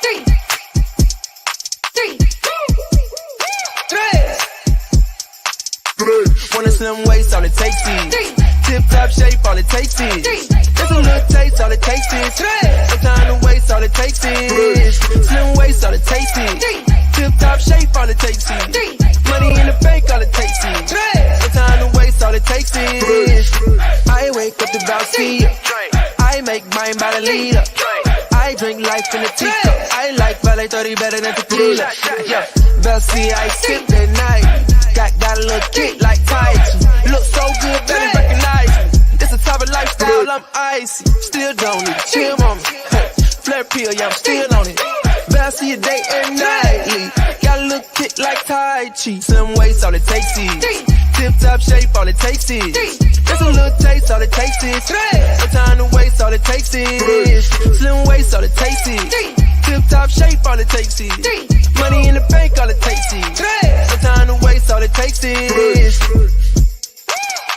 three, three, tres. Want a slim waist, all it takes is tip top shape, all it takes is just a little taste, all it takes is no time to waste, all it takes is slim waist, all it takes is tip top shape, all it takes is money in the bank, all it takes is no time to waste, all it takes is I wake up to about see I make mine by the leader. I drink life in a teacup. I like Valet 30 better than tequila. Yeah, Bessie, I sip at night. Got a little kick like Tai Chi. Look so good, better recognize me. It's a type of lifestyle, I'm icy. Still don't need chill on me. Flare pill, yeah, I'm still on it. Bessie a day and nightly. Got a little kick like Tai Chi. Slim waist, all it takes is tip top shape, all it takes is just a little taste, all it takes is no time to waste, all it takes is slim waist, all it takes is tip top shape, all it takes is money in the bank, all it takes is no time to waste, all it takes is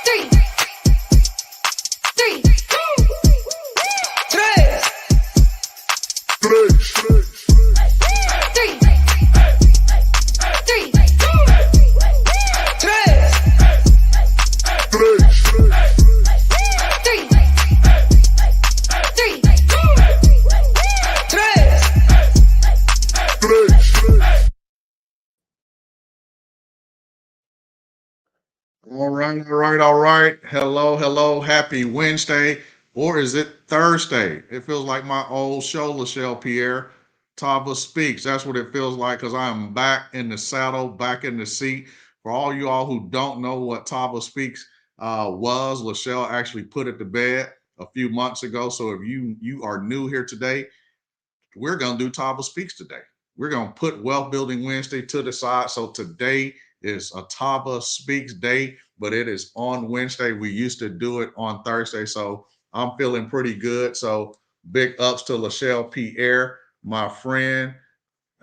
Three, three, tres. Three, three, tres. All right. Hello. Happy Wednesday. Or is it Thursday? It feels like my old show, Lachelle Pierre. Tava Speaks. That's what it feels like because I am back in the saddle, back in the seat. For all you all who don't know what Tava Speaks was, Lachelle actually put it to bed a few months ago. So if you are new here today, we're going to do Tava Speaks today. We're going to put Wealth Building Wednesday to the side. So today is a Tava Speaks day, but it is on Wednesday. We used to do it on Thursday. So I'm feeling pretty good. So big ups to Lachelle Pierre, my friend.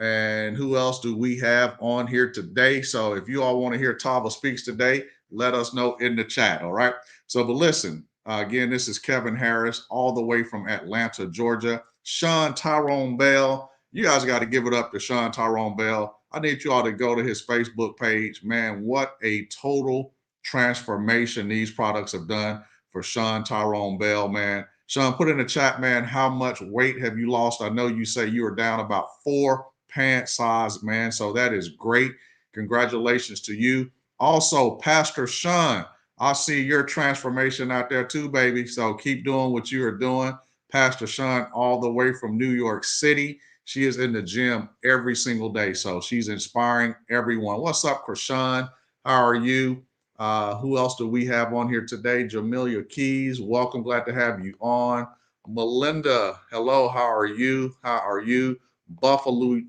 And who else do we have on here today? So if you all want to hear Tava Speaks today, let us know in the chat. All right. So, but listen, again, this is Kevin Harris, all the way from Atlanta, Georgia. Sean Tyrone Bell. You guys got to give it up to Sean Tyrone Bell. I need you all to go to his Facebook page. Man, what a total transformation these products have done for Sean Tyrone Bell, man. Sean, put in the chat, man, how much weight have you lost? I know you say you were down about 4 pant size, man. So that is great. Congratulations to you. Also, Pastor Sean, I see your transformation out there too, baby. So keep doing what you are doing. Pastor Sean, all the way from New York City. She is in the gym every single day. So she's inspiring everyone. What's up, Krishan? How are you? Who else do we have on here today? Jamelia Keys, welcome. Glad to have you on. Melinda, hello. How are you? Buffalo,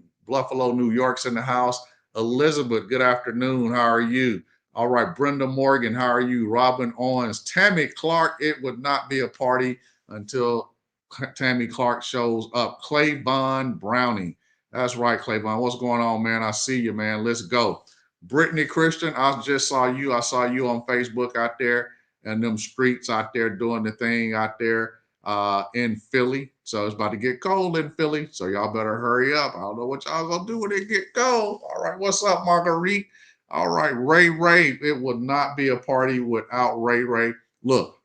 New York's in the house. Elizabeth, good afternoon. How are you? All right. Brenda Morgan, how are you? Robin Owens, Tammy Clark, it would not be a party until Tammy Clark shows up. Clayvon Browning. That's right, Clayvon. What's going on, man? I see you, man. Let's go. Brittany Christian, I just saw you. I saw you on Facebook out there and them streets out there doing the thing out there in Philly. So it's about to get cold in Philly. So y'all better hurry up. I don't know what y'all gonna do when it get cold. All right. What's up, Marguerite? All right. Ray. It would not be a party without Ray. Look,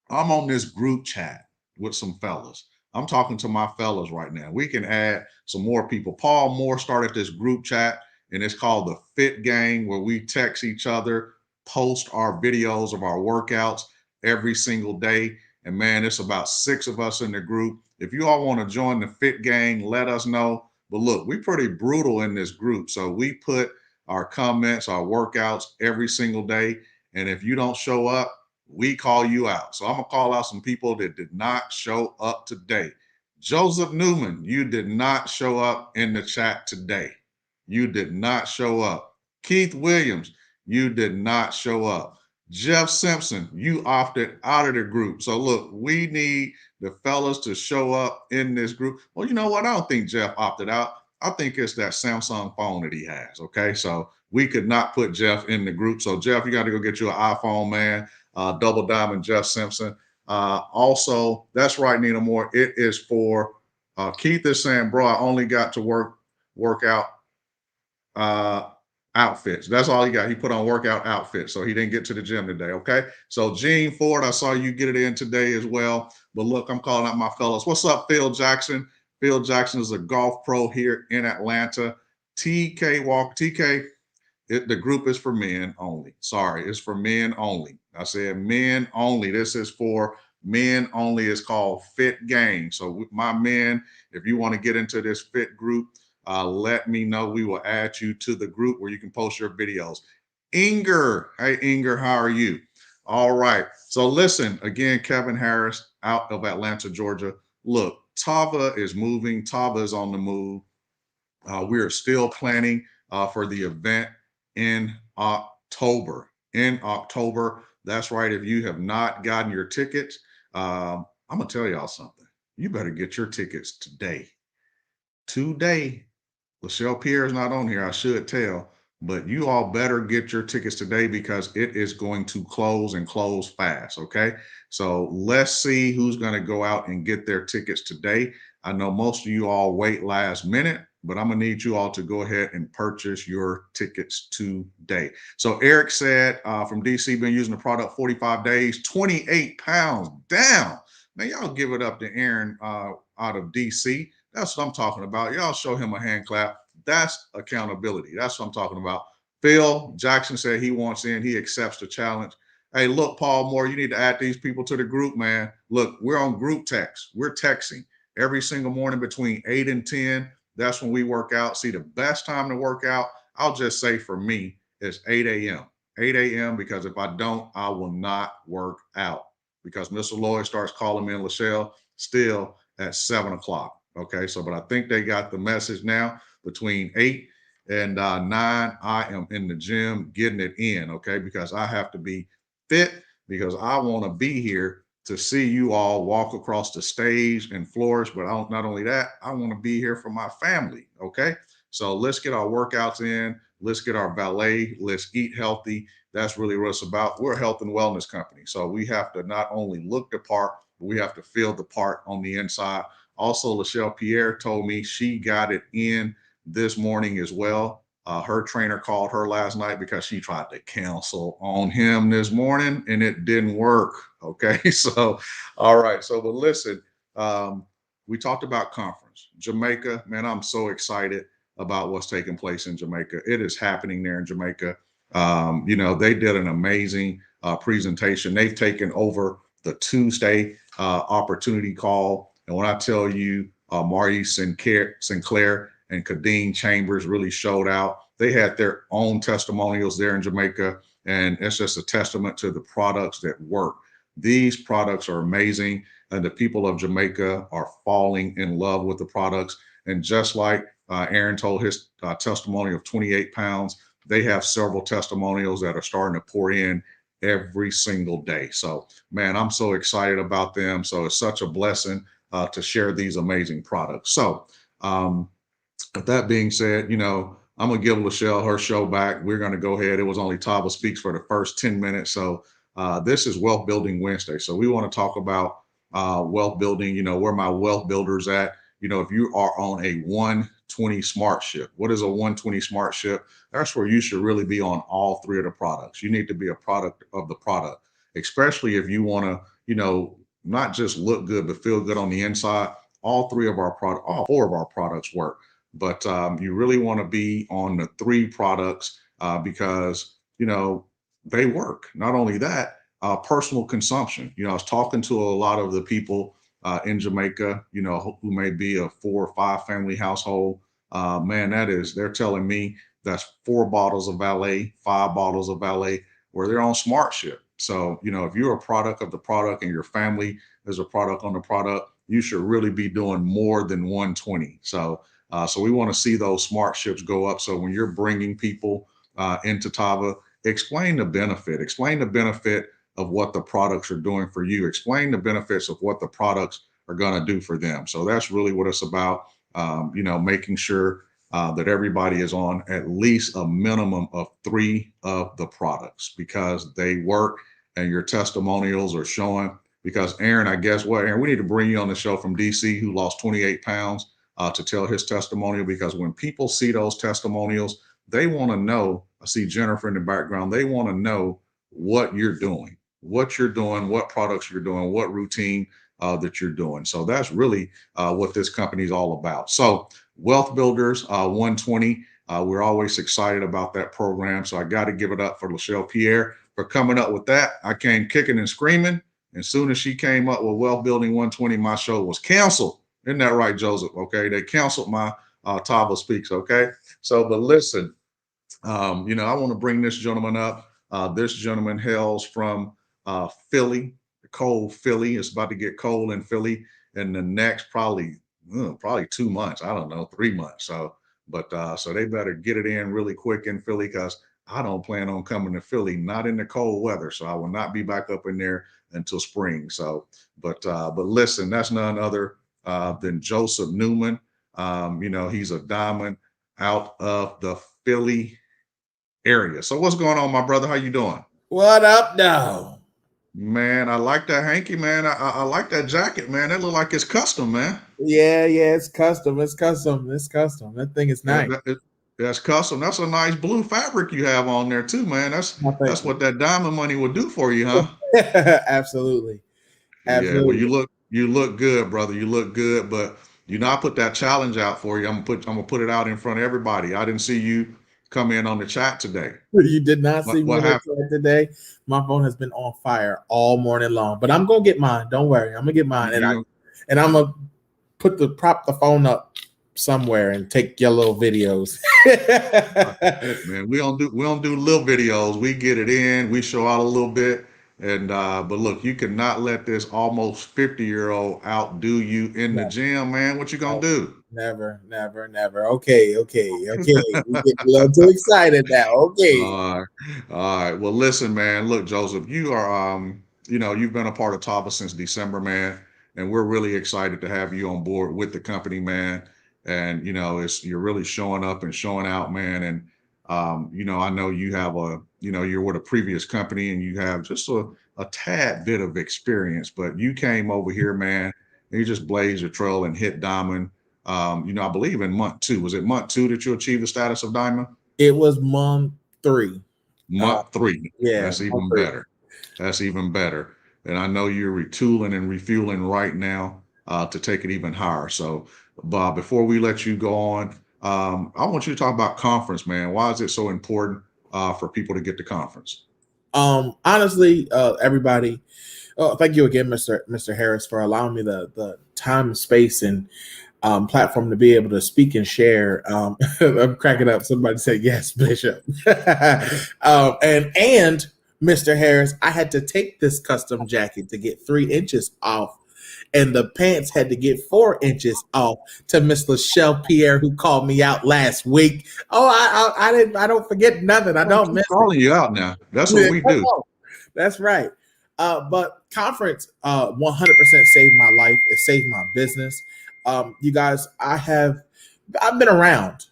I'm on this group chat with some fellas. I'm talking to my fellas right now. We can add some more people. Paul Moore started this group chat, and it's called the Fit Gang, where we text each other, post our videos of our workouts every single day. And man, it's about 6 of us in the group. If you all want to join the Fit Gang, let us know. But look, we're pretty brutal in this group. So we put our comments, our workouts every single day. And if you don't show up, we call you out. So I'm going to call out some people that did not show up today. Joseph Newman, you did not show up in the chat today. You did not show up. Keith Williams, you did not show up. Jeff Simpson, you opted out of the group. So look, we need the fellas to show up in this group. Well, you know what? I don't think Jeff opted out. I think it's that Samsung phone that he has. Okay. So we could not put Jeff in the group. So Jeff, you got to go get you an iPhone, man. Double Diamond Jeff Simpson. Also, that's right, Nina Moore. It is for Keith is saying, bro, I only got to work out outfits. That's all he got. He put on workout outfits, so he didn't get to the gym today. Okay. So Gene Ford, I saw you get it in today as well. But look, I'm calling out my fellows. What's up, Phil Jackson? Phil Jackson is a golf pro here in Atlanta. TK Walk, TK. The group is for men only. Sorry, it's for men only. I said men only. This is for men only. It's called Fit Gang. So my men, if you want to get into this fit group, let me know. We will add you to the group where you can post your videos. Inger, hey Inger, how are you? All right. So listen, again, Kevin Harris out of Atlanta, Georgia. Look, Tava is moving. Tava is on the move. We are still planning for the event in October. In October, that's right. If you have not gotten your tickets, I'm gonna tell y'all something. You better get your tickets today. Today, Lachelle Pierre is not on here. I should tell, but you all better get your tickets today because it is going to close and close fast. Okay, so let's see who's going to go out and get their tickets today. I know most of you all wait last minute, but I'm gonna need you all to go ahead and purchase your tickets today. So Eric said from DC, been using the product 45 days, 28 pounds down. Now y'all give it up to Aaron out of DC. That's what I'm talking about. Y'all show him a hand clap. That's accountability. That's what I'm talking about. Phil Jackson said he wants in. He accepts the challenge. Hey, look, Paul Moore, you need to add these people to the group, man. Look, we're on group text. We're texting every single morning between 8 and 10. That's when we work out. See, the best time to work out, I'll just say for me, is 8 a.m. 8 a.m. because if I don't, I will not work out because Mr. Lloyd starts calling me and Lachelle still at 7 o'clock. Okay, so but I think they got the message now. Between 8 and 9, I am in the gym getting it in. Okay, because I have to be fit because I want to be here to see you all walk across the stage and flourish. But not only that, I want to be here for my family. Okay, so let's get our workouts in. Let's get our ballet. Let's eat healthy. That's really what it's about. We're a health and wellness company, so we have to not only look the part, but we have to feel the part on the inside. Also, Lachelle Pierre told me she got it in this morning as well. Her trainer called her last night because she tried to cancel on him this morning and it didn't work. Okay. So, all right. So, but listen, we talked about conference. Jamaica, man, I'm so excited about what's taking place in Jamaica. It is happening there in Jamaica. They did an amazing presentation. They've taken over the Tuesday opportunity call. And when I tell you, Marty Sinclair and Kadeen Chambers really showed out. They had their own testimonials there in Jamaica, and it's just a testament to the products that work. These products are amazing, and the people of Jamaica are falling in love with the products. And just like Aaron told his testimony of 28 pounds, they have several testimonials that are starting to pour in every single day. So, man, I'm so excited about them. So it's such a blessing to share these amazing products. So, with that being said, I'm going to give Lachelle her show back. We're going to go ahead. It was only Tava Speaks for the first 10 minutes. So this is Wealth Building Wednesday. So we want to talk about wealth building, where my wealth builders at. If you are on a 120 smart ship, what is a 120 smart ship? That's where you should really be on all three of the products. You need to be a product of the product, especially if you want to, not just look good, but feel good on the inside. All four of our products work. But you really want to be on the three products because, they work. Not only that, personal consumption. I was talking to a lot of the people in Jamaica, who may be a 4 or 5 family household. Man, they're telling me that's 4 bottles of valet, 5 bottles of valet, where they're on smart ship. So, if you're a product of the product and your family is a product on the product, you should really be doing more than 120. So we want to see those smart ships go up. So when you're bringing people into Tava, explain the benefit of what the products are doing for you. Explain the benefits of what the products are going to do for them. So that's really what it's about, making sure that everybody is on at least a minimum of 3 of the products because they work and your testimonials are showing. because Aaron, I guess what, Aaron, we need to bring you on the show from DC who lost 28 pounds to tell his testimonial, because when people see those testimonials, they want to know. I see Jennifer in the background. They want to know what you're doing, what products you're doing, what routine that you're doing. So that's really what this company is all about. So Wealth Builders 120. We're always excited about that program. So I got to give it up for Lachelle Pierre for coming up with that. I came kicking and screaming. And as soon as she came up with Wealth Building 120, my show was canceled. Isn't that right, Joseph? Okay. They canceled my Tava Speaks. Okay. So, but listen, I want to bring this gentleman up. This gentleman hails from Philly, cold Philly. It's about to get cold in Philly in the next probably 2 months. I don't know, 3 months. So they better get it in really quick in Philly, because I don't plan on coming to Philly, not in the cold weather. So I will not be back up in there until spring. So, but listen, that's none other than Joseph Newman. He's a diamond out of the Philly area. So what's going on, my brother? How you doing? What up now? Man, I like that hanky, man. I like that jacket, man. That look like it's custom, man. Yeah, it's custom. It's custom. It's custom. That thing is nice. That's custom. That's a nice blue fabric you have on there too, man. That's what that diamond money will do for you, huh? Absolutely. Yeah, well, you look good, brother. You look good, but I put that challenge out for you. I'm gonna put it out in front of everybody. I didn't see you come in on the chat today. You did not see what happened today. My phone has been on fire all morning long, but I'm gonna get mine. Don't worry, I'm gonna get mine, and I'm gonna prop the phone up somewhere and take your little videos. Man, we don't do little videos. We get it in. We show out a little bit. And but look, you cannot let this almost 50-year-old outdo you in the gym, man. What you gonna do? Never. Okay. We get a little too excited now. Okay. All right. Well, listen, man. Look, Joseph, you are you've been a part of Tava since December, man, and we're really excited to have you on board with the company, man. And you're really showing up and showing out, man. And I know you have you're with a previous company and you have just a tad bit of experience, but you came over here, man, and you just blazed your trail and hit diamond. I believe in month 2. Was it month 2 that you achieved the status of diamond? It was month 3. Month 3. Yeah. That's even better. That's even better. And I know you're retooling and refueling right now to take it even higher. So, Bob, before we let you go on, I want you to talk about conference, man. Why is it so important for people to get to conference? Honestly, everybody, thank you again, Mr. Harris, for allowing me the time, space, and platform to be able to speak and share. I'm cracking up. Somebody said yes, Bishop. And Mr. Harris, I had to take this custom jacket to get 3 inches off, and the pants had to get 4 inches off to Miss Lachelle Pierre, who called me out last week. Oh, I don't forget nothing. I don't miss calling you out now. That's what we do. That's right. But conference 100% saved my life. It saved my business. You guys, I've been around.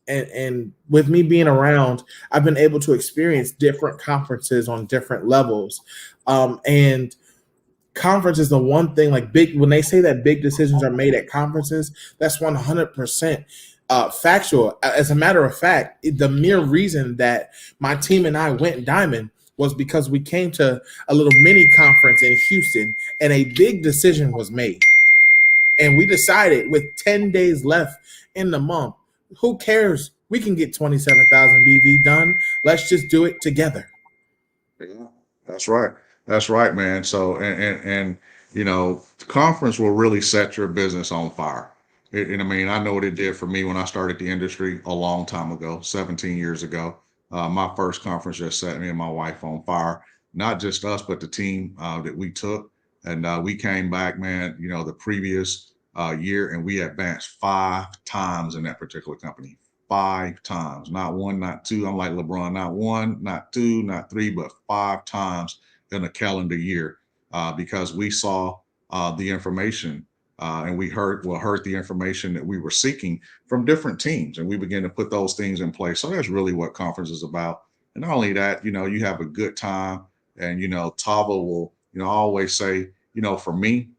And with me being around, I've been able to experience different conferences on different levels. And conference is the one thing, like when they say that big decisions are made at conferences, that's 100% factual. As a matter of fact, the mere reason that my team and I went diamond was because we came to a little mini conference in Houston and a big decision was made. And we decided with 10 days left in the month, who cares? We can get 27,000 BV done. Let's just do it together. Yeah, that's right. That's right, man. So, and the conference will really set your business on fire. And I mean, I know what it did for me when I started the industry a long time ago, 17 years ago. My first conference just set me and my wife on fire. Not just us, but the team that we took. And we came back, man, the previous year, and we advanced 5 times in that particular company. 5 times, not 1, not 2. I'm like LeBron, not 1, not 2, not 3, but 5 times in a calendar year, because we saw the information and we heard the information that we were seeking from different teams, and we began to put those things in place. So that's really what conference is about. And not only that, you have a good time, and Tava will I always say, for me,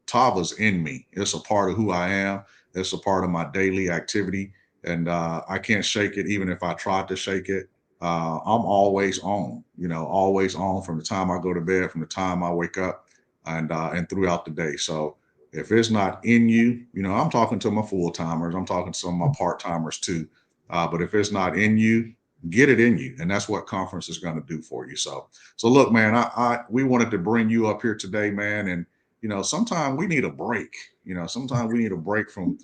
Tava's in me. It's a part of who I am. It's a part of my daily activity, and I can't shake it. Even if I tried to shake it, I'm always on. Always on from the time I go to bed, from the time I wake up, and throughout the day. So if it's not in you, I'm talking to my full timers. I'm talking to some of my part timers too. But if it's not in you, get it in you, and that's what conference is going to do for you. So look, man, we wanted to bring you up here today, man, and sometimes we need a break. Sometimes we need a break from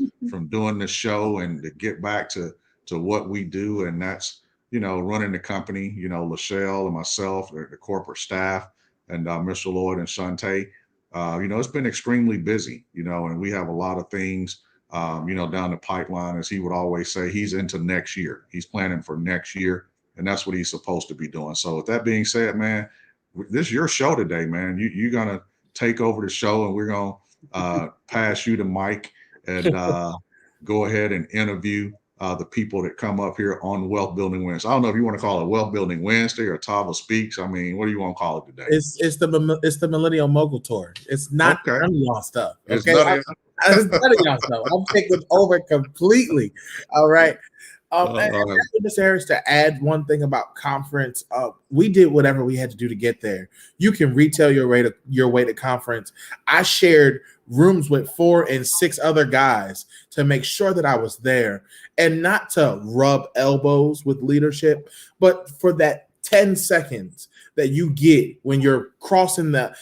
doing this show and to get back to what we do, and that's running the company. Lachelle and myself, the corporate staff, and Mr. Lloyd and Shantae. It's been extremely busy. And we have a lot of things. Down the pipeline, as he would always say, he's into next year. He's planning for next year, and that's what he's supposed to be doing. So, with that being said, man, this is your show today, man. You're gonna take over the show, and we're gonna pass you the mic and go ahead and interview the people that come up here on Wealth Building Wednesday. I don't know if you want to call it Wealth Building Wednesday or Tava Speaks. I mean, what do you want to call it today? It's the Millennial Mogul Tour. It's not Okay. none of y'all stuff. It's Okay, none of it's none of y'all stuff. I'm taking over completely. All right. And Uh, Mr. Harris, to add one thing about conference, we did whatever we had to do to get there. You can retail your way to conference. I shared rooms with 4 and 6 other guys to make sure that I was there, and not to rub elbows with leadership, but for that 10 seconds that you get when you're crossing the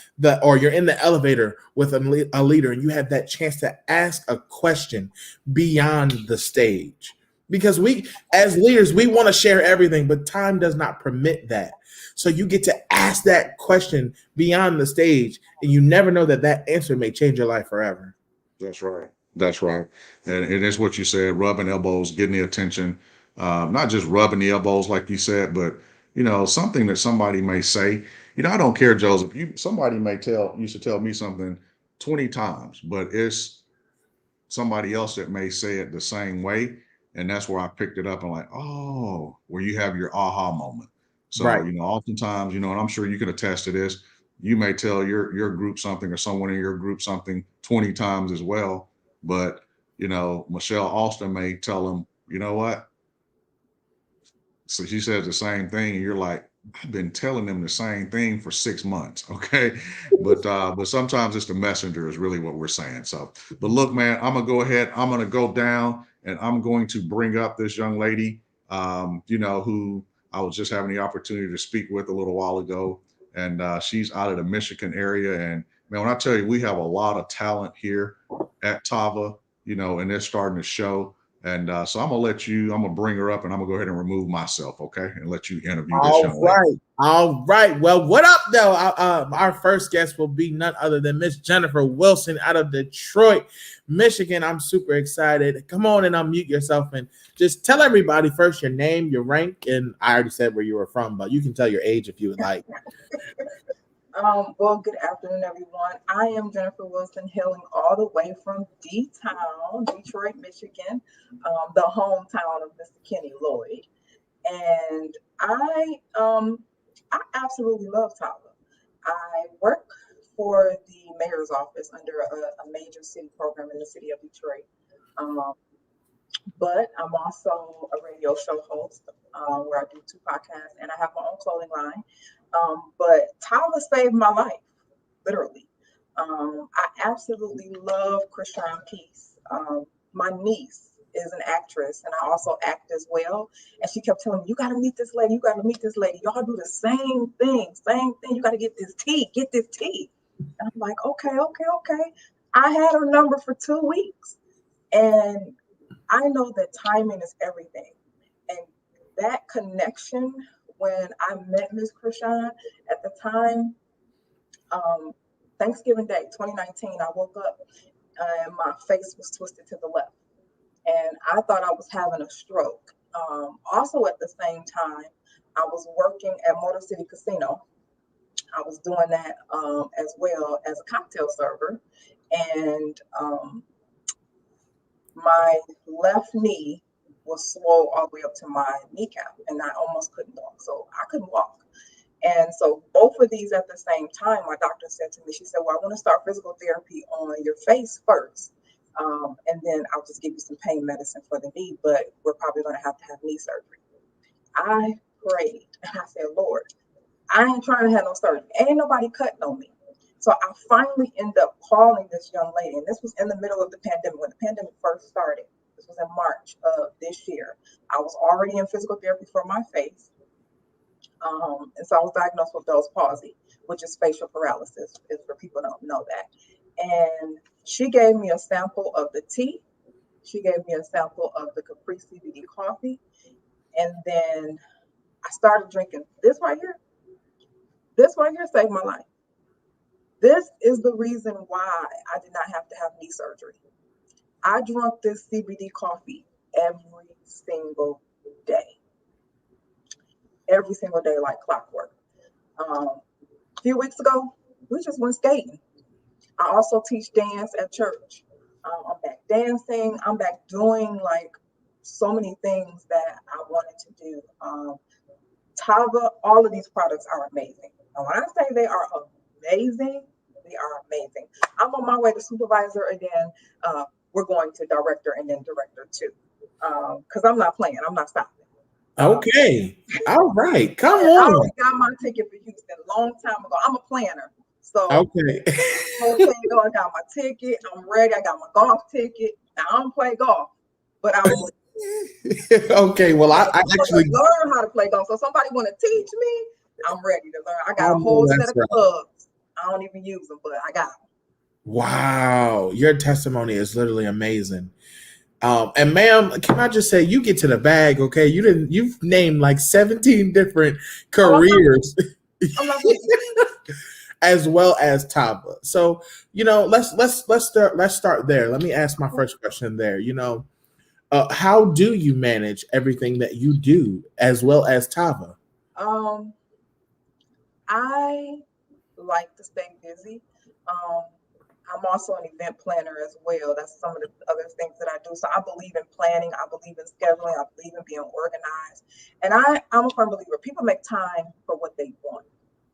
or you're in the elevator with a leader, and you have that chance to ask a question beyond the stage. Because we, as leaders, we want to share everything, but time does not permit that. So you get to ask that question beyond the stage, and you never know that answer may change your life forever. That's right. That's right. And it is what you said, rubbing elbows, getting the attention, not just rubbing the elbows like you said, but something that somebody may say. I don't care, Joseph. Somebody may used to tell me something 20 times, but it's somebody else that may say it the same way. And that's where I picked it up and like, oh, where you have your aha moment. So, Right. oftentimes, and I'm sure you can attest to this, you may tell your group something or someone in your group something 20 times as well. But, Michelle Austin may tell them, you know what? So she says the same thing, and you're like, I've been telling them the same thing for 6 months. Okay. But sometimes it's the messenger is really what we're saying. So, but look, man, I'm gonna go ahead, I'm gonna go down and I'm going to bring up this young lady, who I was just having the opportunity to speak with a little while ago. And she's out of the Michigan area. And man, when I tell you we have a lot of talent here at Tava, and they're starting to show. And so I'm gonna bring her up, and I'm gonna go ahead and remove myself, okay, and let you interview this young lady. All right. Well, what up, though? Our first guest will be none other than Miss Jennifer Wilson out of Detroit, Michigan. I'm super excited. Come on and unmute yourself and just tell everybody first your name, your rank, and I already said where you were from, but you can tell your age if you would like. Well, good afternoon, everyone. I am Jennifer Wilson, hailing all the way from D-Town, Detroit, Michigan, the hometown of Mr. Kenny Lloyd. And I absolutely love Tava. I work for the mayor's office under a major city program in the city of Detroit. But I'm also a radio show host where I do 2 podcasts, and I have my own clothing line. But Tava saved my life, literally. I absolutely love Krishan Peace. My niece is an actress, and I also act as well. And she kept telling me, "You got to meet this lady. You got to meet this lady. Y'all do the same thing, same thing. You got to get this tea. Get this tea." And I'm like, "Okay, okay, okay." I had her number for 2 weeks, and I know that timing is everything. And that connection, when I met Miss Krishan at the time, Thanksgiving Day 2019, I woke up and my face was twisted to the left. And I thought I was having a stroke. Also, at the same time, I was working at Motor City Casino. I was doing that as well as a cocktail server. And my left knee was swole all the way up to my kneecap, and I almost couldn't walk. So I couldn't walk. And so both of these at the same time, my doctor said to me, she said, well, I want to start physical therapy on your face first. And then I'll just give you some pain medicine for the knee, but we're probably going to have knee surgery. I prayed and I said, Lord, I ain't trying to have no surgery. Ain't nobody cutting on me. So I finally ended up calling this young lady, and this was in the middle of the pandemic, when the pandemic first started. This was in March of this year. I was already in physical therapy for my face. And so I was diagnosed with Bell's palsy, which is facial paralysis, if for people who don't know that. And she gave me a sample of the tea. She gave me a sample of the Capri CBD coffee. And then I started drinking this right here. This right here saved my life. This is the reason why I did not have to have knee surgery. I drank this CBD coffee every single day. Every single day, like clockwork. A few weeks ago, we just went skating. I also teach dance at church. I'm back dancing. I'm back doing like so many things that I wanted to do. Tava, all of these products are amazing. And when I say they are amazing, they are amazing. I'm on my way to supervisor, and then we're going to director, and then director too. Because I'm not playing. I'm not stopping. Okay. All right. Come I on. already got my ticket for Houston a long time ago. I'm a planner. So Okay. I got my ticket. I'm ready. I got my golf ticket. Now, I don't play golf, but I'm Okay. Well, I actually learn how to play golf. So somebody want to teach me, I'm ready to learn. I got a know whole that's set of right. clubs. I don't even use them, but I got them. Wow, your testimony is literally amazing. And ma'am, can I just say you get to the bag, okay? You've named like 17 different careers I'm not as well as Tava. So, let's start there. Let me ask my first question there. How do you manage everything that you do as well as Tava? I like to stay busy. I'm also an event planner as well. That's some of the other things that I do. So I believe in planning. I believe in scheduling. I believe in being organized. And I'm a firm believer. People make time for what they want.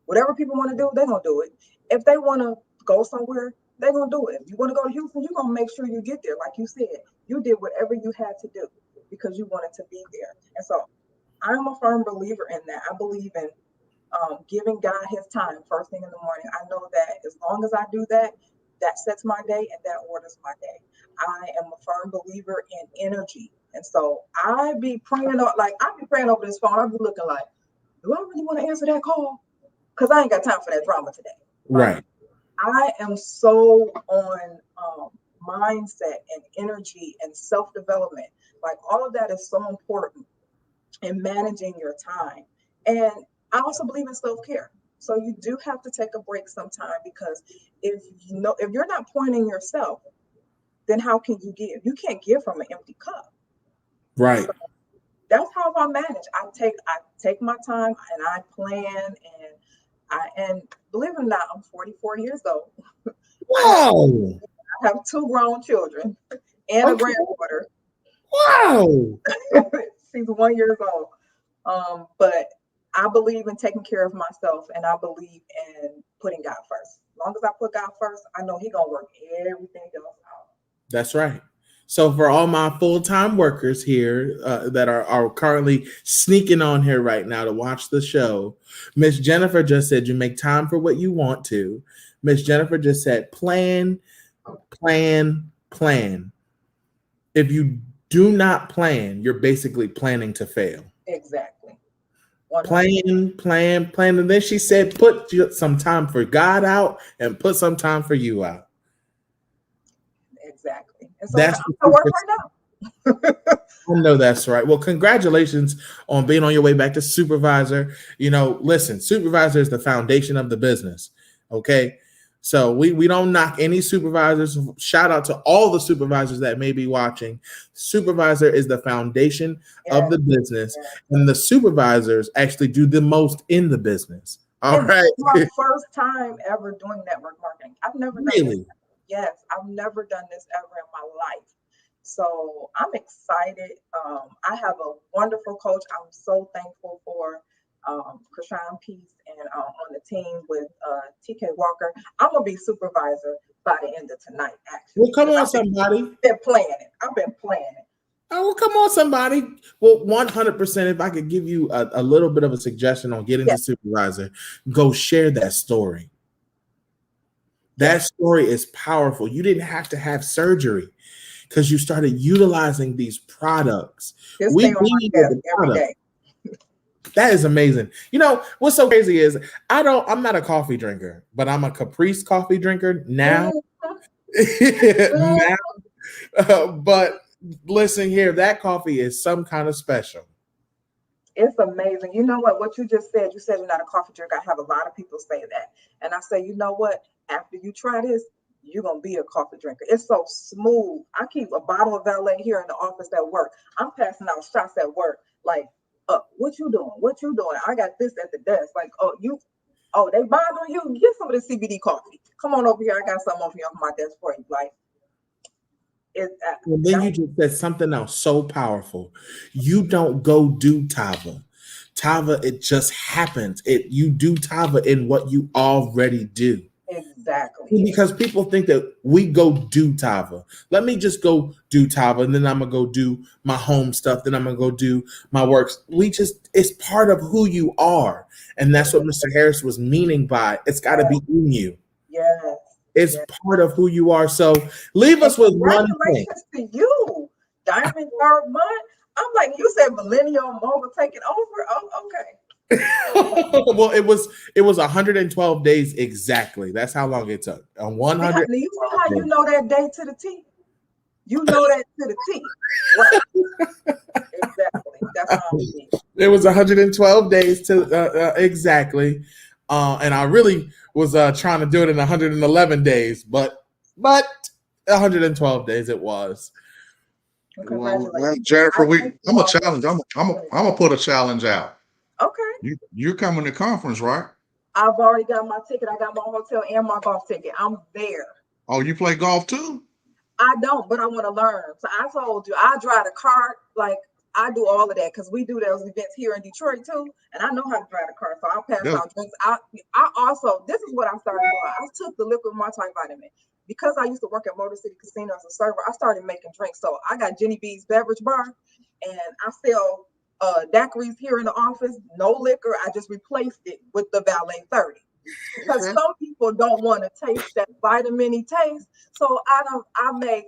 Whatever people want to do, they're going to do it. If they want to go somewhere, they're going to do it. If you want to go to Houston, you're going to make sure you get there. Like you said, you did whatever you had to do because you wanted to be there. And so I'm a firm believer in that. I believe in giving God his time first thing in the morning. I know that as long as I do that, that sets my day and that orders my day. I am a firm believer in energy. And so I be praying over this phone. I be looking like, do I really want to answer that call? Because I ain't got time for that drama today. Right. I am so on mindset and energy and self-development. Like all of that is so important in managing your time. And I also believe in self-care. So you do have to take a break sometime, because if you're not pointing yourself, then how can you give? You can't give from an empty cup. Right. So that's how I manage. I take my time and I plan, and believe it or not, I'm 44 years old. Wow. I have 2 grown children and a granddaughter. Wow. She's 1 year old. But I believe in taking care of myself, and I believe in putting God first. As long as I put God first, I know He's gonna work everything else out. That's right. So for all my full-time workers here that are currently sneaking on here right now to watch the show, Miss Jennifer just said you make time for what you want to. Miss Jennifer just said plan, plan, plan. If you do not plan, you're basically planning to fail. Exactly. Plan. And then she said, put some time for God out and put some time for you out. Exactly. And so That's I'm at work right now. I know that's right. Well, congratulations on being on your way back to supervisor. Listen, supervisor is the foundation of the business. Okay. So we don't knock any supervisors. Shout out to all the supervisors that may be watching. Supervisor is the foundation of the business, and the supervisors actually do the most in the business. All right. It's my first time ever doing network marketing. I've never done this. Yes, I've never done this ever in my life. So I'm excited. I have a wonderful coach I'm so thankful for. Krishan Peace, and on the team with TK Walker. I'm gonna be supervisor by the end of tonight. Actually, Well, come on, somebody. Been playing it. I've been playing it. Oh, well, come on, somebody. Well, 100%. If I could give you a little bit of a suggestion on getting the supervisor, go share that story. That story is powerful. You didn't have to have surgery because you started utilizing these products. We need the product. That is amazing. You know what's so crazy is I'm not a coffee drinker, but I'm a Caprice coffee drinker now. But listen here, that coffee is some kind of special. It's amazing. You know what you just said? You said you're not a coffee drinker. I have a lot of people say that. And I say, you know what? After you try this, you're going to be a coffee drinker. It's so smooth. I keep a bottle of Valet here in the office at work. I'm passing out shots at work. Like, what you doing? What you doing? I got this at the desk. Like, they bothering you? Get some of the CBD coffee. Come on over here. I got some over here on my desk for you. Like, well, then you just said something else so powerful. You don't go do Tava. Tava, it just happens. You do Tava in what you already do. Exactly. Because people think that we go do Tava. Let me just go do Tava, and then I'm gonna go do my home stuff. Then I'm gonna go do my works. It's part of who you are, and that's what Mr. Harris was meaning by it's got to be in you. Yes. It's part of who you are. So leave us with one thing. To you, Diamond Third Month. I'm like, you said millennial mogul taking over. Oh, okay. Well, it was 112 days exactly. That's how long it took. On 100. You see how you know that day to the T? You know that to the T. Right. Exactly. That's how it is. It was 112 days to exactly. And I really was trying to do it in 111 days, but 112 days it was. Well, Jennifer, I'm gonna challenge. I'm gonna put a challenge out. Okay. You're coming to conference, right? I've already got my ticket. I got my hotel and my golf ticket. I'm there. Oh, you play golf too? I don't, but I want to learn. So I told you, I drive a car. Like, I do all of that because we do those events here in Detroit too, and I know how to drive a car. So I'll pass out drinks. I also, this is what I started doing. I took the liquid multivitamin because I used to work at Motor City Casino as a server. I started making drinks. So I got Jenny B's beverage bar, and I sell daiquiris here in the office. No liquor. I just replaced it with the Valet 30 because some people don't want to taste that vitamin-y taste. So I make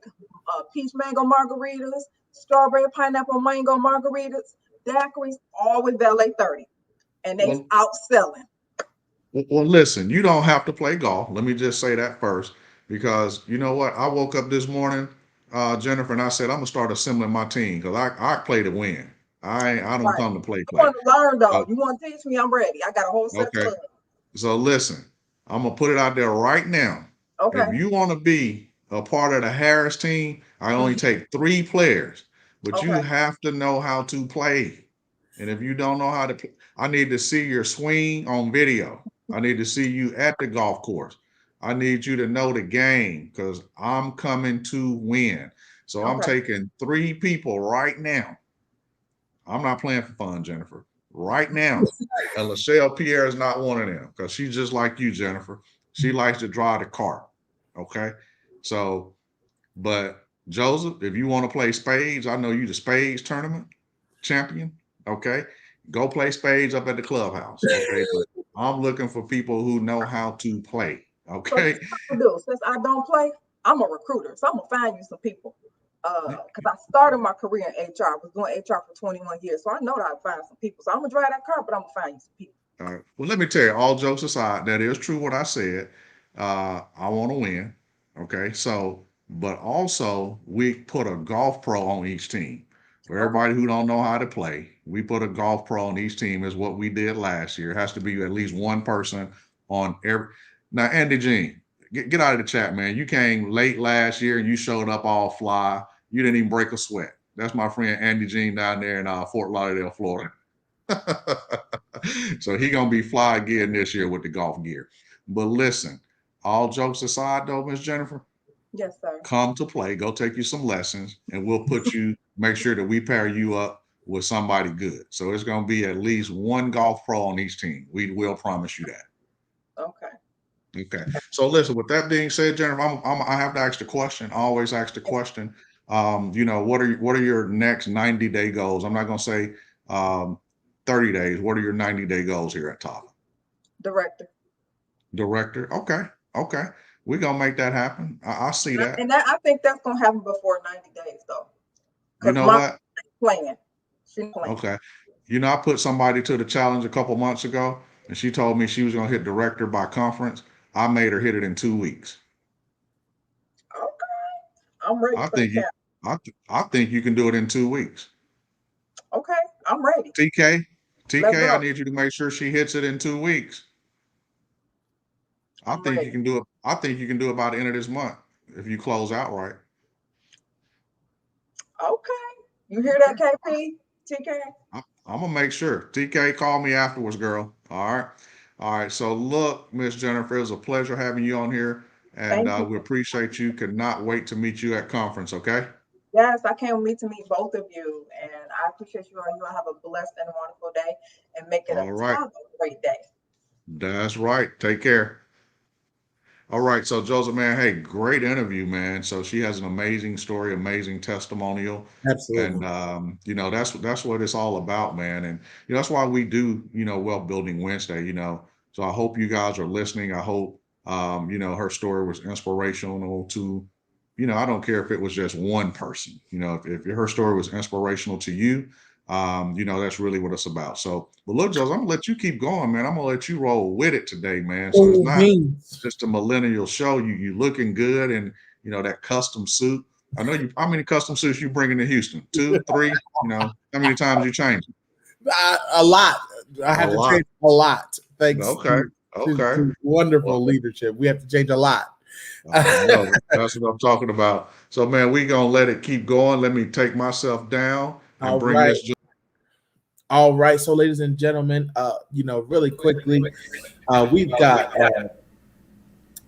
peach mango margaritas, strawberry pineapple mango margaritas, daiquiris, all with Valet 30, and they outselling. Well, listen, you don't have to play golf. Let me just say that first, because you know what? I woke up this morning, Jennifer, and I said I'm gonna start assembling my team because I play to win. I don't come to play. I want to learn though. You want to teach me? I'm ready. I got a whole set of clubs. So listen, I'm gonna put it out there right now. Okay. If you want to be a part of the Harris team, I only take 3 players, but you have to know how to play. And if you don't know how to play, I need to see your swing on video. I need to see you at the golf course. I need you to know the game because I'm coming to win. So I'm taking 3 people right now. I'm not playing for fun, Jennifer. Right now. And Lachelle Pierre is not one of them because she's just like you, Jennifer. She likes to drive the car. Okay. So, but Joseph, if you want to play spades, I know you the spades tournament champion. Okay. Go play spades up at the clubhouse. Okay. But I'm looking for people who know how to play. Okay. So since I don't play, I'm a recruiter. So I'm going to find you some people. Because I started my career in HR. I was doing HR for 21 years. So I know that I find some people. So I'm going to drive that car, but I'm going to find you some people. All right. Well, let me tell you, all jokes aside, that is true what I said. I want to win. Okay. So, but also we put a golf pro on each team. For everybody who don't know how to play, we put a golf pro on each team is what we did last year. It has to be at least one person on every. Now, Andy Jean, get out of the chat, man. You came late last year and you showed up all fly. You didn't even break a sweat. That's my friend Andy Jean down there in Fort Lauderdale, Florida. So he gonna be fly again this year with the golf gear. But listen, all jokes aside though, Miss Jennifer. Yes, sir. Come to play. Go take you some lessons, and we'll put you. Make sure that we pair you up with somebody good. So it's going to be at least one golf pro on each team. We will promise you that. Okay. Okay. So listen, with that being said, Jennifer, I have to ask the question. I always ask the question. What are your next 90-day goals? I'm not going to say 30 days. What are your 90-day goals here at Tava? Director. Director. Okay. Okay. We're gonna make that happen. I see that. And I think that's gonna happen before 90 days though. You Because know mom's what? playing. She's playing. Okay. I put somebody to the challenge a couple months ago, and she told me she was gonna hit director by conference. I made her hit it in 2 weeks. Okay. I'm ready I for the think you, challenge. I think you can do it in 2 weeks. Okay. I'm ready. TK, Let's TK, I go. need you to make sure she hits it in 2 weeks. I I'm think you ready. can do it. I think you can do it by the end of this month if you close out right. Okay. You hear that, Okay. KP? TK? I'm gonna make sure. TK, call me afterwards, girl. All right. All right. So look, Miss Jennifer, it was a pleasure having you on here, and Thank you. we appreciate you. Could not wait to meet you at conference. Okay. Yes, I can't wait to meet both of you. And I appreciate you all. You all have a blessed and wonderful day and make it a All right. top great day. That's right. Take care. All right. So Joseph, man, hey, great interview, man. So she has an amazing story, amazing testimonial. And Absolutely. that's what it's all about, man. And that's why we do, Wealth Building Wednesday, So I hope you guys are listening. I hope her story was inspirational to, I don't care if it was just one person, if her story was inspirational to you, that's really what it's about. So, but look, Joseph, I'm gonna let you keep going, man. I'm gonna let you roll with it today, man. So it's Oh, not Beans. just a millennial show. You looking good, and that custom suit. I know you. How many custom suits you bringing to Houston? Two, three? How many times you change? A lot. I A have to lot. change a lot. Thanks Okay. Okay. to Well, wonderful leadership. We have to change a lot. I know. That's what I'm talking about. So, man, we gonna let it keep going. Let me take myself down and All bring right. this. All right. So, ladies and gentlemen, really quickly, we've got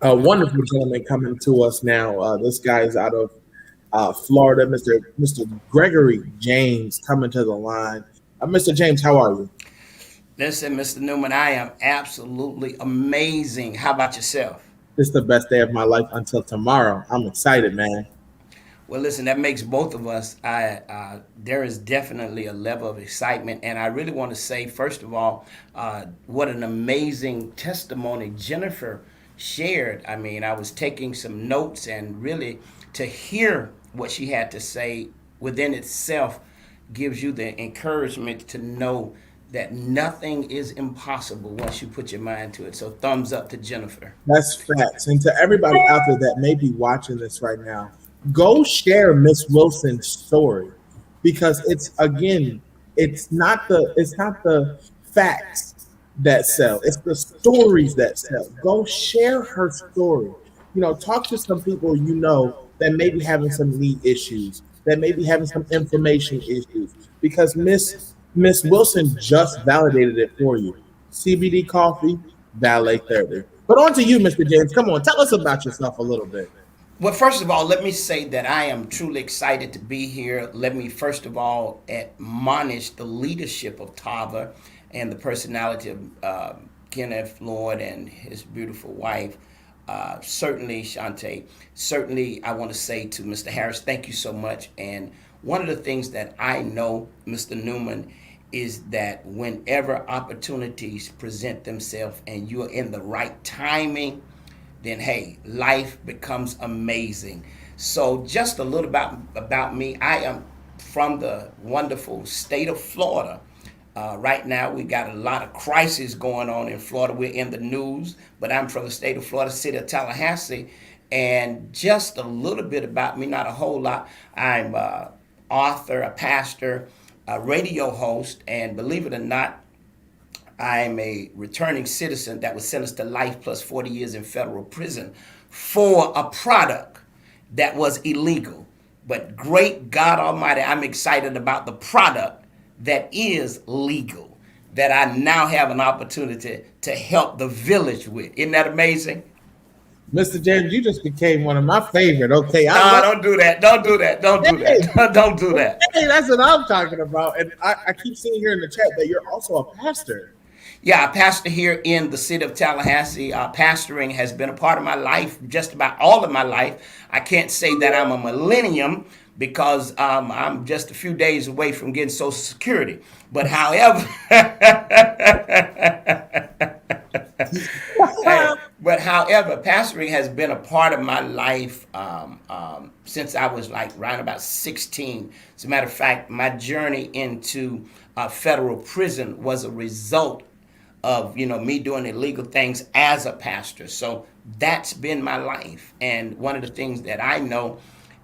a wonderful gentleman coming to us now. This guy is out of Florida, Mr. Gregory James, coming to the line. Mr. James, how are you? Listen, Mr. Newman, I am absolutely amazing. How about yourself? This is the best day of my life until tomorrow. I'm excited, man. Well, listen, that makes both of us. There is definitely a level of excitement, and I really want to say, first of all, what an amazing testimony Jennifer shared. I mean, I was taking some notes, and really to hear what she had to say within itself gives you the encouragement to know that nothing is impossible once you put your mind to it. So, thumbs up to Jennifer. That's facts. And to everybody out there that may be watching this right now, go share Miss Wilson's story because it's not the facts that sell. It's the stories that sell. Go share her story. Talk to some people that may be having some knee issues, that may be having some inflammation issues, because Miss Wilson just validated it for you. CBD coffee, valet therapy. But on to you, Mr. James. Come on, tell us about yourself a little bit. Well, first of all, let me say that I am truly excited to be here. Let me first of all admonish the leadership of Tava and the personality of Kenneth Lord and his beautiful wife. Certainly, Shante. Certainly, I want to say to Mr. Harris, thank you so much. And one of the things that I know, Mr. Newman, is that whenever opportunities present themselves and you're in the right timing, then hey, life becomes amazing. So just a little about me. I am from the wonderful state of Florida. Right now, we got a lot of crises going on in Florida. We're in the news, but I'm from the state of Florida, city of Tallahassee. And just a little bit about me, not a whole lot. I'm an author, a pastor, a radio host, and believe it or not, I'm a returning citizen that was sentenced to life plus 40 years in federal prison for a product that was illegal. But great God Almighty, I'm excited about the product that is legal, that I now have an opportunity to help the village with. Isn't that amazing? Mr. James, you just became one of my favorite. Okay, I No, love. don't do that. Don't do that. Don't do Hey, that. Don't do that. hey, that's what I'm talking about. And I keep seeing here in the chat that you're also a pastor. Yeah, I pastor here in the city of Tallahassee. Pastoring has been a part of my life, just about all of my life. I can't say that I'm a millennium because I'm just a few days away from getting Social Security. But however, however, pastoring has been a part of my life since I was like around about 16. As a matter of fact, my journey into federal prison was a result of me doing illegal things as a pastor. So that's been my life. And one of the things that I know,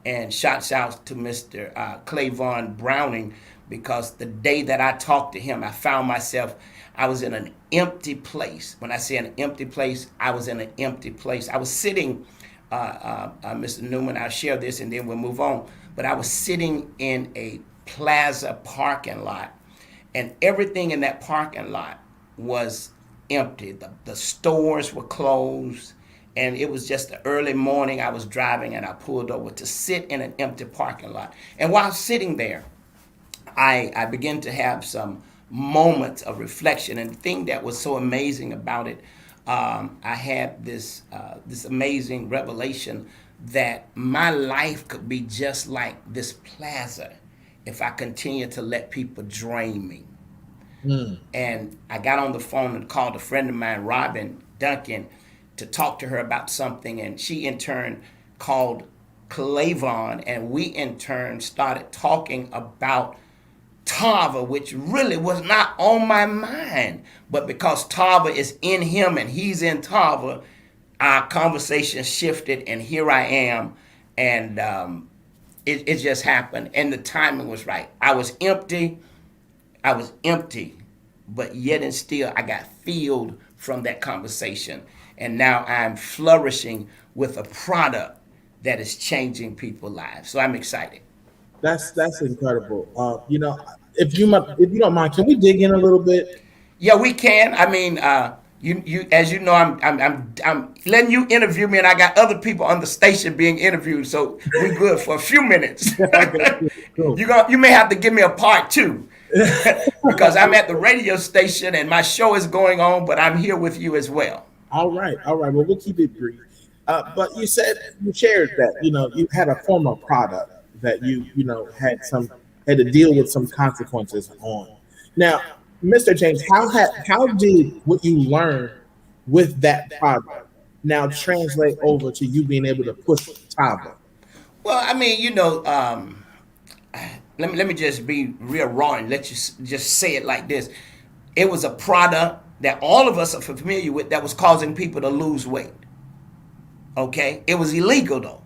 and shouts out to Mr. Clavon Browning, because the day that I talked to him, I found myself, I was in an empty place. When I say an empty place, I was in an empty place. I was sitting, Mr. Newman, I'll share this and then we'll move on. But I was sitting in a plaza parking lot, and everything in that parking lot was empty. The stores were closed, and it was just the early morning. I was driving and I pulled over to sit in an empty parking lot. And while sitting there, I began to have some moments of reflection. And the thing that was so amazing about it, I had this amazing revelation that my life could be just like this plaza if I continue to let people drain me. And I got on the phone and called a friend of mine, Robin Duncan, to talk to her about something. And she in turn called Clavon, and we in turn started talking about Tava, which really was not on my mind. But because Tava is in him and he's in Tava, our conversation shifted, and here I am. And it just happened. And the timing was right. I was empty, but yet and still I got filled from that conversation. And now I'm flourishing with a product that is changing people's lives. So I'm excited. That's incredible. If you don't mind, can we dig in a little bit? Yeah, we can. I mean, you as you know, I'm letting you interview me, and I got other people on the station being interviewed, so we good for a few minutes. Okay, cool. You may have to give me a part two. Because I'm at the radio station and my show is going on, but I'm here with you as well. All right, all right. Well, we'll keep it brief. But you shared that you had a former product that had to deal with some consequences on. Now, Mr. James, how did what you learned with that product now translate over to you being able to push Tava? Well, I mean, let me just be real raw and let you just say it like this. It was a product that all of us are familiar with that was causing people to lose weight. Okay? It was illegal though.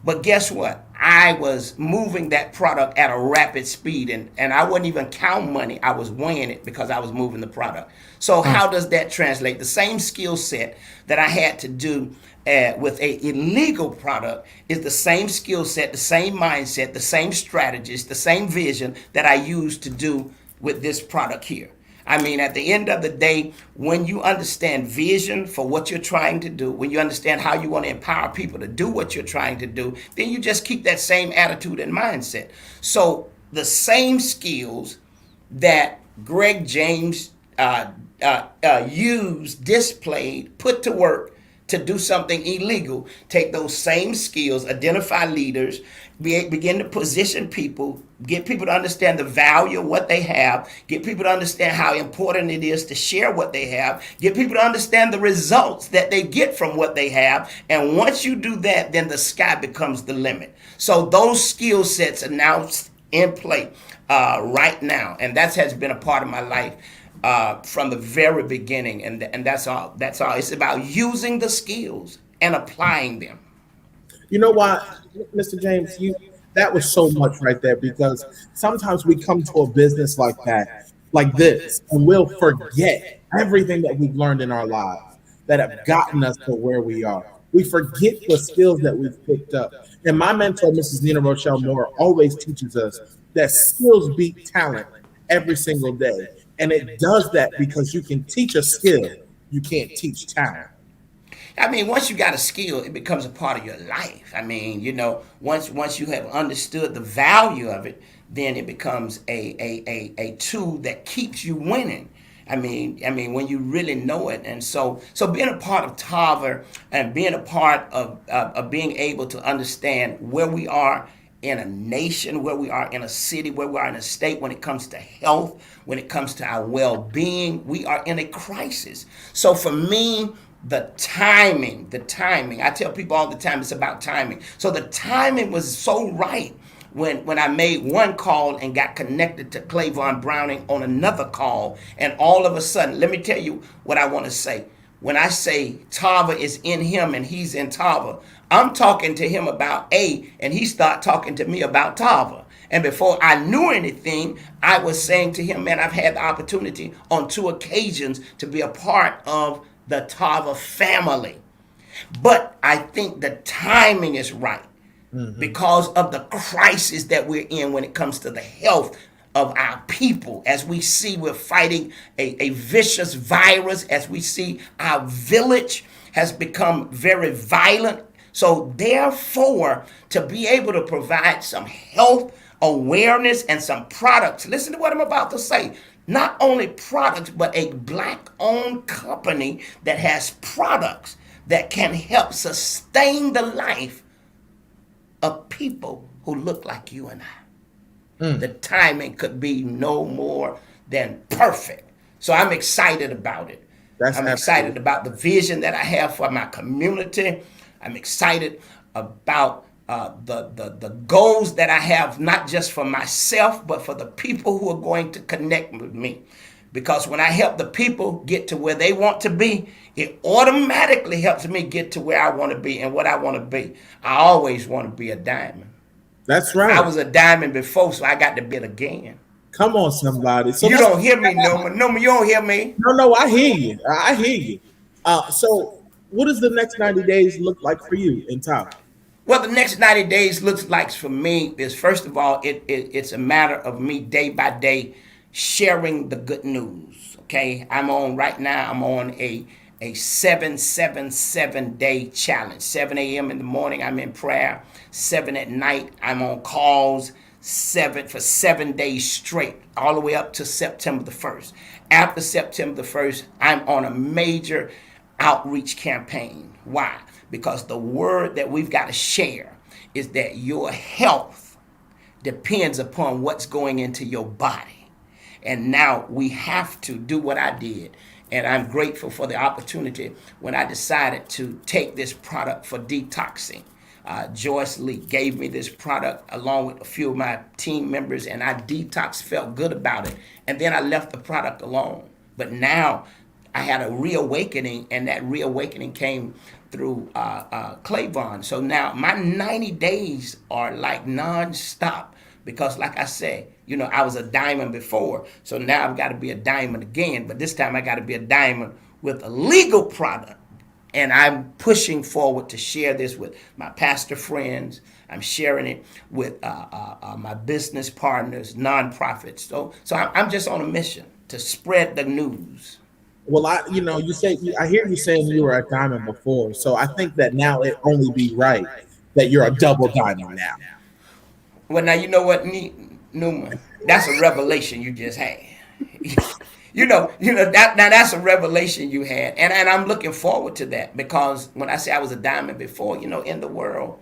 But guess what? I was moving that product at a rapid speed, and I wasn't even counting money. I was weighing it because I was moving the product. So how does that translate? The same skill set that I had to do with a illegal product is the same skill set, the same mindset, the same strategies, the same vision that I use to do with this product here. I mean, at the end of the day, when you understand vision for what you're trying to do, when you understand how you want to empower people to do what you're trying to do, then you just keep that same attitude and mindset. So the same skills that Greg James used, displayed, put to work to do something illegal, take those same skills, identify leaders, begin to position people, get people to understand the value of what they have, get people to understand how important it is to share what they have, get people to understand the results that they get from what they have. And once you do that, then the sky becomes the limit. So those skill sets are now in play right now. And that has been a part of my life from the very beginning. And that's all. That's all. It's about using the skills and applying them. You know why, Mr. James, that was so much right there, because sometimes we come to a business like that, like this, and we'll forget everything that we've learned in our lives that have gotten us to where we are. We forget the skills that we've picked up. And my mentor, Mrs. Nina Rochelle Moore, always teaches us that skills beat talent every single day. And it does that because you can teach a skill, you can't teach talent. I mean, once you got a skill, it becomes a part of your life. I mean, once you have understood the value of it, then it becomes a tool that keeps you winning. I mean, when you really know it, and so being a part of Tava and being a part of being able to understand where we are in a nation, where we are in a city, where we are in a state when it comes to health, when it comes to our well-being, we are in a crisis. So for me, the timing, I tell people all the time it's about timing. So the timing was so right when I made one call and got connected to Clavon Browning on another call, and all of a sudden, let me tell you what I want to say. When I say Tava is in him and he's in Tava, I'm talking to him about A, and he started talking to me about Tava. And before I knew anything, I was saying to him, man, I've had the opportunity on 2 occasions to be a part of the Tava family. But I think the timing is right because of the crisis that we're in when it comes to the health of our people. As we see, we're fighting a vicious virus. As we see, our village has become very violent. So therefore, to be able to provide some health awareness and some products, listen to what I'm about to say. Not only products, but a black-owned company that has products that can help sustain the life of people who look like you and I. The timing could be no more than perfect. So I'm excited about it. I'm excited about the vision that I have for my community. I'm excited about the goals that I have, not just for myself, but for the people who are going to connect with me. Because when I help the people get to where they want to be, it automatically helps me get to where I want to be and what I want to be. I always want to be a diamond. That's right. I was a diamond before, so I got to be it again. Come on, somebody. So you don't hear me, Noma. Noma, you don't hear me. No, I hear you. I hear you. So what does the next 90 days look like for you in Tava? Well, the next 90 days looks like for me is, first of all, it's a matter of me day by day sharing the good news. Okay, I'm on a 7-7-7 day challenge. 7 a.m. in the morning, I'm in prayer. 7 at night, I'm on calls. 7 for 7 days straight, all the way up to September the 1st. After September the 1st, I'm on a major outreach campaign. Why? Because the word that we've got to share is that your health depends upon what's going into your body. And now we have to do what I did. And I'm grateful for the opportunity when I decided to take this product for detoxing. Joyce Lee gave me this product along with a few of my team members, and I detoxed, felt good about it. And then I left the product alone. But now I had a reawakening, and that reawakening came through Clavon. So now my 90 days are like nonstop because, like I said, I was a diamond before. So now I've got to be a diamond again. But this time I got to be a diamond with a legal product. And I'm pushing forward to share this with my pastor friends. I'm sharing it with my business partners, nonprofits. So I'm just on a mission to spread the news. Well, I hear you saying you were a diamond before. So I think that now it only be right that you're a double diamond now. Well, now you know what, Numa? That's a revelation you just had. That's a revelation you had, and I'm looking forward to that, because when I say I was a diamond before, in the world,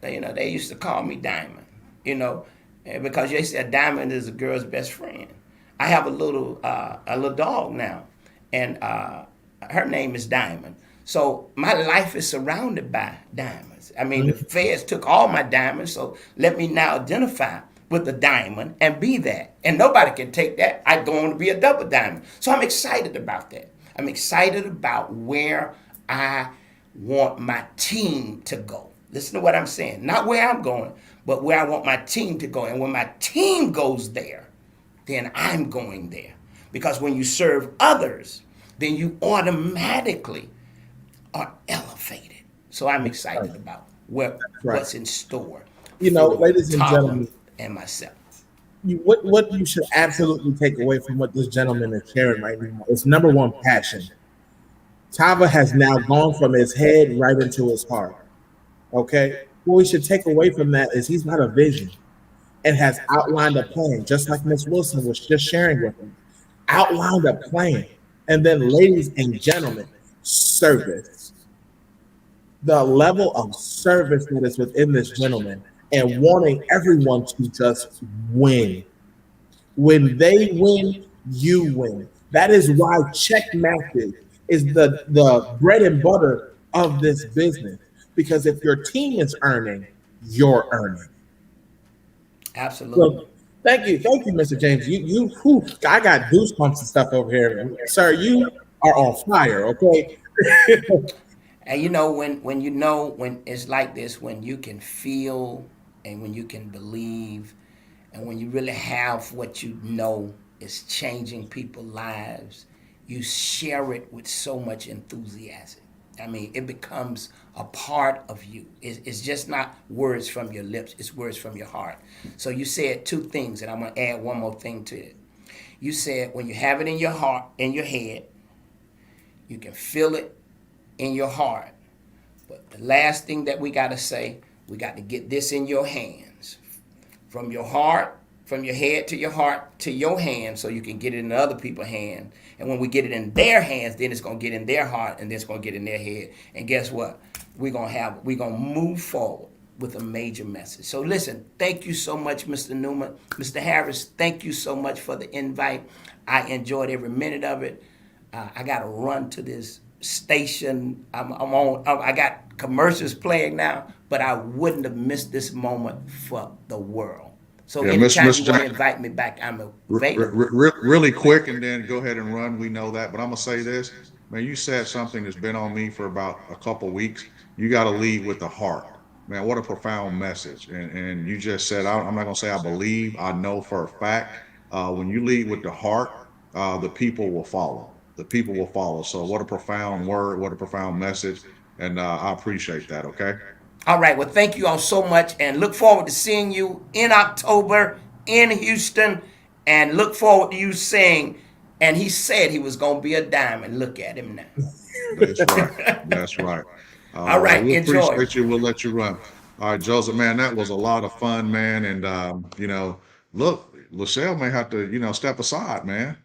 they used to call me Diamond, because they said a diamond is a girl's best friend. I have a little dog now, and her name is Diamond. So my life is surrounded by diamonds. I mean, the feds took all my diamonds, so let me now identify with the diamond and be that. And nobody can take that. I go on to be a double diamond. So I'm excited about that. I'm excited about where I want my team to go. Listen to what I'm saying. Not where I'm going, but where I want my team to go. And when my team goes there, then I'm going there. Because when you serve others, then you automatically are elevated. So I'm excited about what's in store. Ladies and gentlemen, and myself. What you should absolutely take away from what this gentleman is sharing right now is, number one, passion. Tava has now gone from his head right into his heart. Okay. What we should take away from that is he's got a vision and has outlined a plan, just like Miss Wilson was just sharing with him. Outlined a plan. And then, ladies and gentlemen, service. The level of service that is within this gentleman and wanting everyone to just win. When they win, you win. That is why check matches is the bread and butter of this business. Because if your team is earning, you're earning. Absolutely. So thank you, Mr. James. Whew, I got goosebumps and stuff over here, sir. You are on fire. Okay. And you know when it's like this, when you can feel and when you can believe and when you really have what you know is changing people's lives, you share it with so much enthusiasm. I mean, it becomes a part of you. It's just not words from your lips, it's words from your heart. So you said two things, and I'm going to add one more thing to it. You said when you have it in your heart, in your head, you can feel it in your heart. But the last thing that we got to say, we got to get this in your hands. From your heart, from your head to your heart to your hands, so you can get it in other people's hands. And when we get it in their hands, then it's going to get in their heart, and then it's going to get in their head. And guess what? We're going to move forward with a major message. So listen, thank you so much, Mr. Newman. Mr. Harris, thank you so much for the invite. I enjoyed every minute of it. I got to run to this station. I'm on. I got commercials playing now, but I wouldn't have missed this moment for the world. So Yeah, anytime Mr. you want to James, invite me back, I'm available. really quick, and then go ahead and run. We know that, but I'm gonna say this, man. You said something that's been on me for about a couple weeks. You got to lead with the heart, man. What a profound message. And you just said, I'm not gonna say I believe, I know for a fact. When you lead with the heart, the people will follow. The people will follow. So what a profound word, what a profound message, and I appreciate that. Okay. All right. Well, thank you all so much, and look forward to seeing you in October in Houston, and look forward to you saying. And he said he was going to be a diamond. Look at him now. That's right. That's right. All All right. right. We Enjoy. appreciate you. We'll let you run. All right, Joseph, man, that was a lot of fun, man. And, look, Lachelle may have to, step aside, man.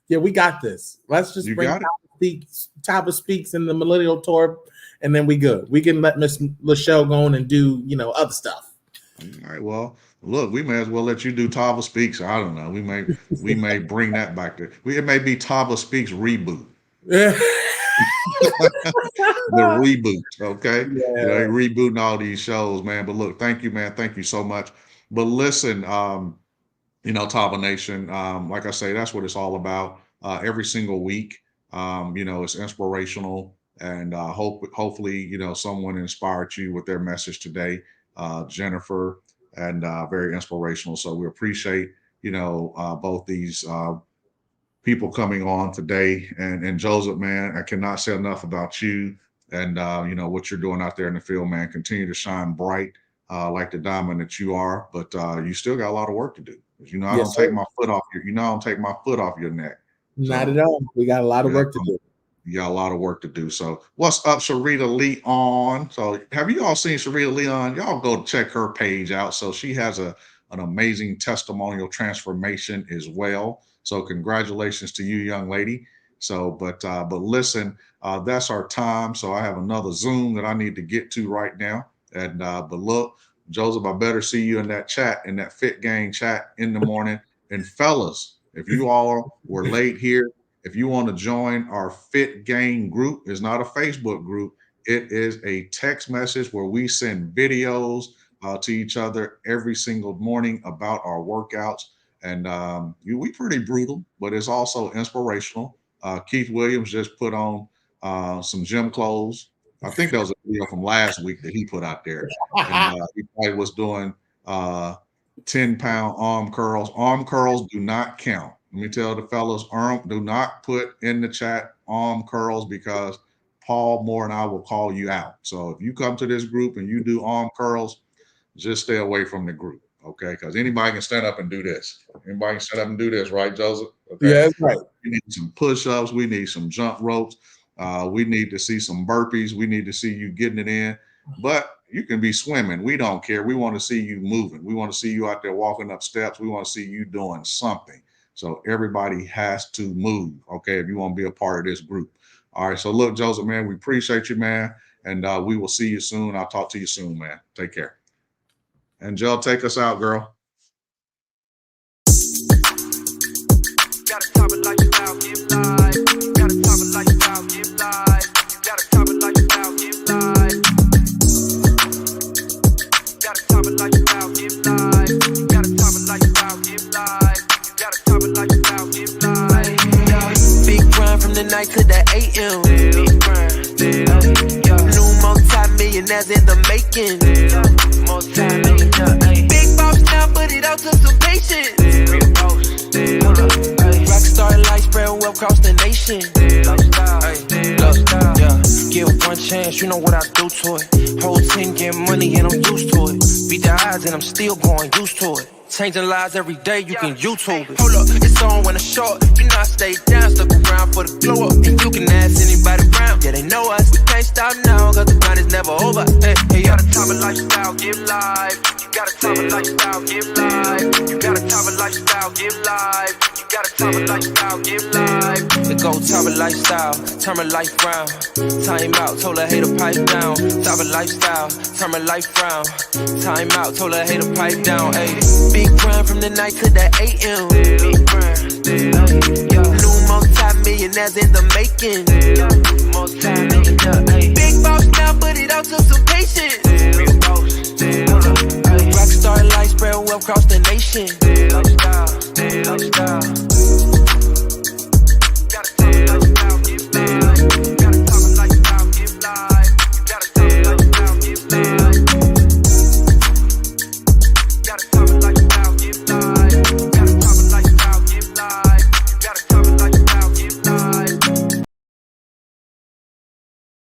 Yeah, we got this. Let's just You bring got it. Tava speaks in the Millennial Tour, and then we good. We can let Miss Lachelle go on and do, other stuff. All right. Well, look, we may as well let you do Tava Speaks. I don't know. We may bring that back to it may be Tava Speaks reboot. The reboot, okay? Yeah. They rebooting all these shows, man. But look, thank you, man. Thank you so much. But listen, Tava Nation, like I say, that's what it's all about. Every single week, it's inspirational, and hopefully, someone inspired you with their message today, Jennifer, and very inspirational. So we appreciate, both these people coming on today, and Joseph, man, I cannot say enough about you and what you're doing out there in the field, man. Continue to shine bright like the diamond that you are, but you still got a lot of work to do. I Yes, don't take sir. my foot off your, I don't take my foot off your neck. Not at So all. We got a lot of yeah, work to do. you got a lot of work to do. So what's up, Sharita Leon? So have you all seen Sharita Leon? Y'all go check her page out. So she has an amazing testimonial transformation as well. So congratulations to you, young lady. So, but listen, that's our time. So I have another Zoom that I need to get to right now. And but look, Joseph, I better see you in that chat, in that Fit Gang chat in the morning. And fellas, if you all were late here, if you want to join our Fit Gang group, it's not a Facebook group. It is a text message where we send videos to each other every single morning about our workouts. And we pretty brutal, but it's also inspirational. Keith Williams just put on some gym clothes. I think that was a video from last week that he put out there. And he probably was doing 10-pound arm curls. Arm curls do not count. Let me tell the fellas, do not put in the chat arm curls, because Paul Moore and I will call you out. So if you come to this group and you do arm curls, just stay away from the group, okay? Because anybody can stand up and do this. Anybody can stand up and do this, right, Joseph? Okay. Yeah, that's right. We need some push-ups. We need some jump ropes. We need to see some burpees. We need to see you getting it in. But you can be swimming. We don't care. We want to see you moving. We want to see you out there walking up steps. We want to see you doing something. So everybody has to move, okay, if you want to be a part of this group. All right, so look, Joseph, man, we appreciate you, man, and we will see you soon. I'll talk to you soon, man. Take care. And Joe, take us out, girl. Gotta top it like about give life. Gotta top it like about give life. Gotta top it like about give life. Gotta top it like about give life. Gotta top it like about give life. Gotta top it like about give life. Big grind from the night to the AM. Big grind. New multi-millionaires in the making. Multi-millionaire. Big boss now, but it out to some patience. Rockstar life spread well across the nation. Give one chance, you know what I do to it. Whole team get money and I'm used to it. Beat the odds and I'm still going used to it. Changing lives every day, you can YouTube it. Hold up, it's on when it's short. You know I stay down, stuck around for the glow up. And you can ask anybody around, yeah, they know us. We can't stop now, cause the grind is never over. Hey, you gotta top it lifestyle, give life. You gotta top it lifestyle, give life. You gotta top it lifestyle, give life. You gotta top it lifestyle, give life. The go top it lifestyle, turn my life round. Time out, told her hater pipe down. Top it lifestyle, turn my life round. Time out, told her hater pipe down. Ayy. Big grind from the night to the AM. Big grind. New multi-millionaires in the making. Multi-millionaire. Big boss now, but it out to some patience. Rockstar life spread well across the nation.